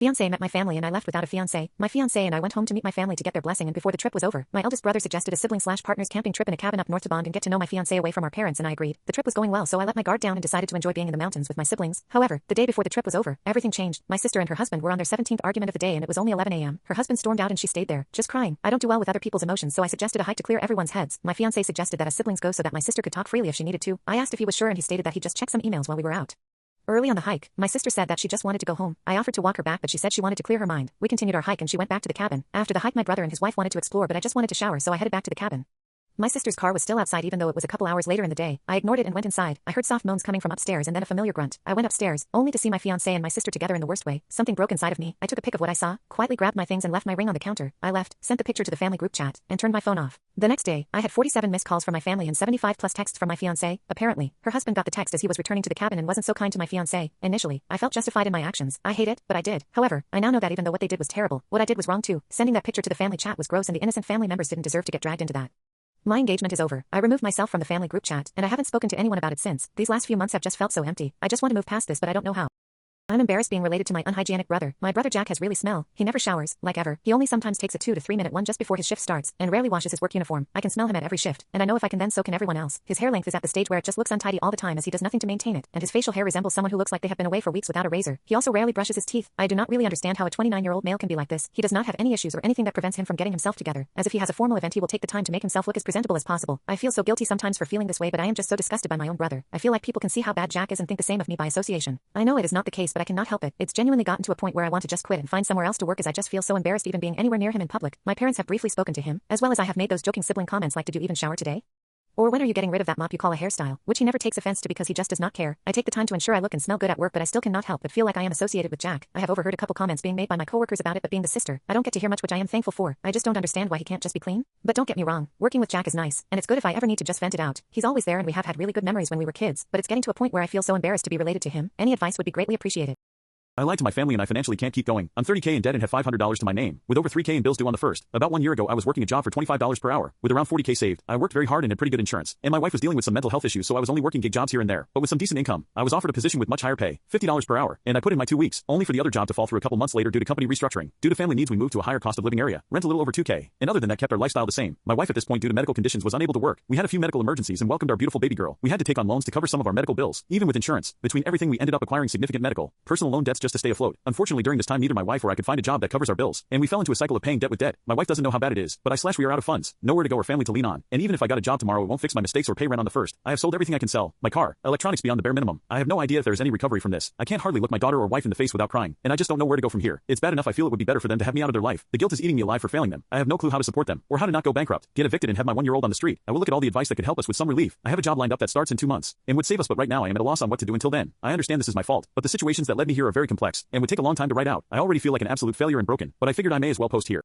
Fiancé met my family and I left without a fiancé. My fiancé and I went home to meet my family to get their blessing, and before the trip was over, my eldest brother suggested a sibling/partners camping trip in a cabin up north to bond and get to know my fiancé away from our parents, and I agreed. The trip was going well, so I let my guard down and decided to enjoy being in the mountains with my siblings. However, the day before the trip was over, everything changed. My sister and her husband were on their 17th argument of the day and it was only 11 a.m. Her husband stormed out and she stayed there, just crying. I don't do well with other people's emotions, so I suggested a hike to clear everyone's heads. My fiancé suggested that us siblings go so that my sister could talk freely if she needed to. I asked if he was sure and he stated that he'd just check some emails while we were out. Early on the hike, my sister said that she just wanted to go home. I offered to walk her back, but she said she wanted to clear her mind. We continued our hike and she went back to the cabin. After the hike, my brother and his wife wanted to explore, but I just wanted to shower, so I headed back to the cabin. My sister's car was still outside even though it was a couple hours later in the day. I ignored it and went inside. I heard soft moans coming from upstairs and then a familiar grunt. I went upstairs, only to see my fiancé and my sister together in the worst way. Something broke inside of me. I took a pic of what I saw, quietly grabbed my things and left my ring on the counter. I left, sent the picture to the family group chat, and turned my phone off. The next day, I had 47 missed calls from my family and 75 plus texts from my fiancé. Apparently, her husband got the text as he was returning to the cabin and wasn't so kind to my fiancé. Initially, I felt justified in my actions. I hate it, but I did. However, I now know that even though what they did was terrible, what I did was wrong too. Sending that picture to the family chat was gross and the innocent family members didn't deserve to get dragged into that. My engagement is over. I removed myself from the family group chat, and I haven't spoken to anyone about it since. These last few months have just felt so empty. I just want to move past this, but I don't know how. I'm embarrassed being related to my unhygienic brother. My brother Jack has really smell. He never showers, like ever. He only sometimes takes a 2 to 3 minute one just before his shift starts, and rarely washes his work uniform. I can smell him at every shift, and I know if I can then so can everyone else. His hair length is at the stage where it just looks untidy all the time as he does nothing to maintain it, and his facial hair resembles someone who looks like they have been away for weeks without a razor. He also rarely brushes his teeth. I do not really understand how a 29-year-old male can be like this. He does not have any issues or anything that prevents him from getting himself together. As if he has a formal event, he will take the time to make himself look as presentable as possible. I feel so guilty sometimes for feeling this way, but I am just so disgusted by my own brother. I feel like people can see how bad Jack is and think the same of me by association. I know it is not the case, but I cannot help it. It's genuinely gotten to a point where I want to just quit and find somewhere else to work as I just feel so embarrassed even being anywhere near him in public. My parents have briefly spoken to him, as well as I have made those joking sibling comments like, "Did you even shower today?" Or, "When are you getting rid of that mop you call a hairstyle?" Which he never takes offense to because he just does not care. I take the time to ensure I look and smell good at work, but I still cannot help but feel like I am associated with Jack. I have overheard a couple comments being made by my coworkers about it, but being the sister, I don't get to hear much, which I am thankful for. I just don't understand why he can't just be clean. But don't get me wrong, working with Jack is nice, and it's good if I ever need to just vent it out. He's always there and we have had really good memories when we were kids, but it's getting to a point where I feel so embarrassed to be related to him. Any advice would be greatly appreciated. I lied to my family and I financially can't keep going. I'm 30K in debt and have $500 to my name, with over 3K in bills due on the first. About 1 year ago I was working a job for $25 per hour, with around 40K saved. I worked very hard and had pretty good insurance, and my wife was dealing with some mental health issues, so I was only working gig jobs here and there, but with some decent income. I was offered a position with much higher pay, $50 per hour, and I put in my 2 weeks, only for the other job to fall through a couple months later due to company restructuring. Due to family needs we moved to a higher cost of living area, rent a little over 2K, and other than that kept our lifestyle the same. My wife at this point due to medical conditions was unable to work. We had a few medical emergencies and welcomed our beautiful baby girl. We had to take on loans to cover some of our medical bills, even with insurance. Between everything we ended up acquiring significant medical, personal loan debts just to stay afloat. Unfortunately during this time neither my wife or I could find a job that covers our bills, and we fell into a cycle of paying debt with debt. My wife doesn't know how bad it is, but we are out of funds, nowhere to go or family to lean on, and even if I got a job tomorrow it won't fix my mistakes or pay rent on the first. I have sold everything I can sell, my car, electronics beyond the bare minimum. I have no idea if there is any recovery from this. I can't hardly look my daughter or wife in the face without crying, and I just don't know where to go from here. It's bad enough I feel it would be better for them to have me out of their life. The guilt is eating me alive for failing them. I have no clue how to support them, or how to not go bankrupt, get evicted and have my 1-year-old on the street. I will look at all the advice that could help us with some relief. I have a job lined up that starts in 2 months, and would save us, but right now I am at a loss on what to do until then. I understand this is my fault, but the situations that led me here are very complex, and would take a long time to write out. I already feel like an absolute failure and broken, but I figured I may as well post here.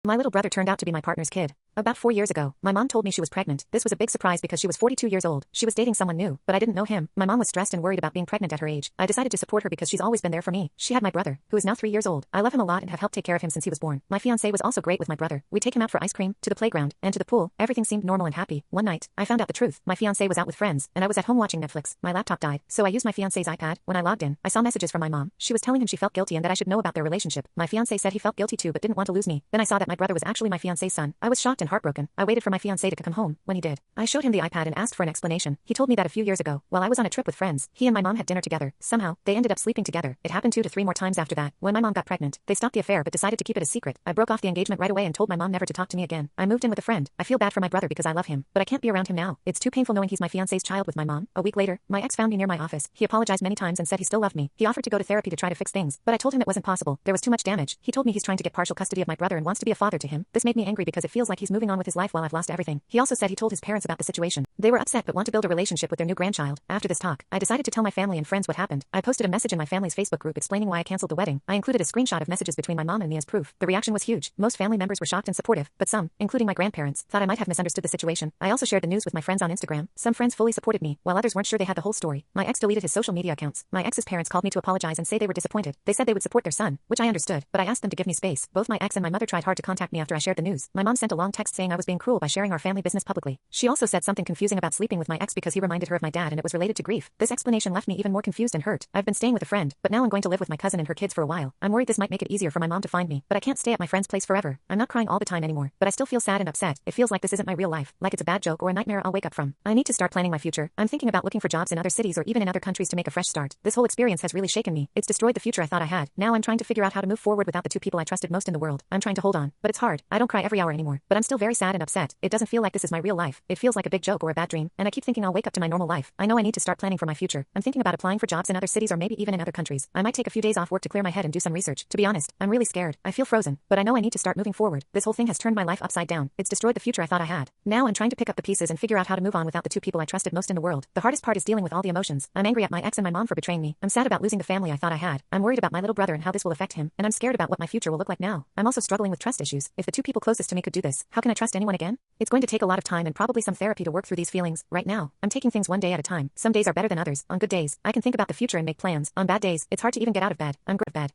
My little brother turned out to be my partner's kid. About 4 years ago, my mom told me she was pregnant. This was a big surprise because she was 42 years old. She was dating someone new, but I didn't know him. My mom was stressed and worried about being pregnant at her age. I decided to support her because she's always been there for me. She had my brother, who is now 3 years old. I love him a lot and have helped take care of him since he was born. My fiancé was also great with my brother. We take him out for ice cream, to the playground, and to the pool. Everything seemed normal and happy. One night, I found out the truth. My fiancé was out with friends, and I was at home watching Netflix. My laptop died, so I used my fiancé's iPad. When I logged in, I saw messages from my mom. She was telling him she felt guilty and that I should know about their relationship. My fiancé said he felt guilty too but didn't want to lose me. Then I saw that my brother was actually my fiancé's son. I was shocked and heartbroken. I waited for my fiancé to come home. When he did, I showed him the iPad and asked for an explanation. He told me that a few years ago, while I was on a trip with friends, he and my mom had dinner together. Somehow, they ended up sleeping together. It happened 2 to 3 more times after that. When my mom got pregnant, they stopped the affair but decided to keep it a secret. I broke off the engagement right away and told my mom never to talk to me again. I moved in with a friend. I feel bad for my brother because I love him, but I can't be around him now. It's too painful knowing he's my fiancé's child with my mom. A week later, my ex found me near my office. He apologized many times and said he still loved me. He offered to go to therapy to try to fix things, but I told him it wasn't possible. There was too much damage. He told me he's trying to get partial custody of my brother and wants to be a father to him. This made me angry because it feels like he's moving on with his life while I've lost everything. He also said he told his parents about the situation. They were upset but want to build a relationship with their new grandchild. After this talk, I decided to tell my family and friends what happened. I posted a message in my family's Facebook group explaining why I canceled the wedding. I included a screenshot of messages between my mom and me as proof. The reaction was huge. Most family members were shocked and supportive, but some, including my grandparents, thought I might have misunderstood the situation. I also shared the news with my friends on Instagram. Some friends fully supported me, while others weren't sure they had the whole story. My ex deleted his social media accounts. My ex's parents called me to apologize and say they were disappointed. They said they would support their son, which I understood, but I asked them to give me space. Both my ex and my mother tried hard to contact me after I shared the news. My mom sent a long text text saying I was being cruel by sharing our family business publicly. She also said something confusing about sleeping with my ex because he reminded her of my dad and it was related to grief. This explanation left me even more confused and hurt. I've been staying with a friend, but now I'm going to live with my cousin and her kids for a while. I'm worried this might make it easier for my mom to find me, but I can't stay at my friend's place forever. I'm not crying all the time anymore, but I still feel sad and upset. It feels like this isn't my real life, like it's a bad joke or a nightmare I'll wake up from. I need to start planning my future. I'm thinking about looking for jobs in other cities or even in other countries to make a fresh start. This whole experience has really shaken me. It's destroyed the future I thought I had. Now I'm trying to figure out how to move forward without the two people I trusted most in the world. I'm trying to hold on, but it's hard. I don't cry every hour anymore, but I'm still very sad and upset. It doesn't feel like this is my real life. It feels like a big joke or a bad dream, and I keep thinking I'll wake up to my normal life. I know I need to start planning for my future. I'm thinking about applying for jobs in other cities or maybe even in other countries. I might take a few days off work to clear my head and do some research. To be honest, I'm really scared. I feel frozen, but I know I need to start moving forward. This whole thing has turned my life upside down. It's destroyed the future I thought I had. Now I'm trying to pick up the pieces and figure out how to move on without the two people I trusted most in the world. The hardest part is dealing with all the emotions. I'm angry at my ex and my mom for betraying me. I'm sad about losing the family I thought I had. I'm worried about my little brother and how this will affect him, and I'm scared about what my future will look like now. I'm also struggling with trust issues. If the two people closest to me could do this, how can I trust anyone again? It's going to take a lot of time and probably some therapy to work through these feelings. Right now, I'm taking things one day at a time. Some days are better than others. On good days, I can think about the future and make plans. On bad days, it's hard to even get out of bed.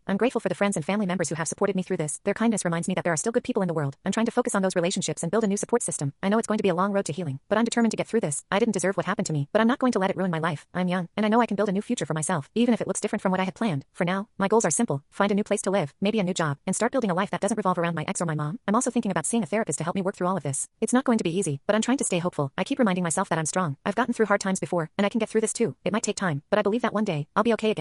I'm grateful for the friends and family members who have supported me through this. Their kindness reminds me that there are still good people in the world. I'm trying to focus on those relationships and build a new support system. I know it's going to be a long road to healing, but I'm determined to get through this. I didn't deserve what happened to me, but I'm not going to let it ruin my life. I'm young, and I know I can build a new future for myself, even if it looks different from what I had planned. For now, my goals are simple: find a new place to live, maybe a new job, and start building a life that doesn't revolve around my ex or my mom. I'm also thinking about seeing a therapist to help me work through all of this. It's not going to be easy, but I'm trying to stay hopeful. I keep reminding myself that I'm strong. I've gotten through hard times before, and I can get through this too. It might take time, but I believe that one day, I'll be okay again.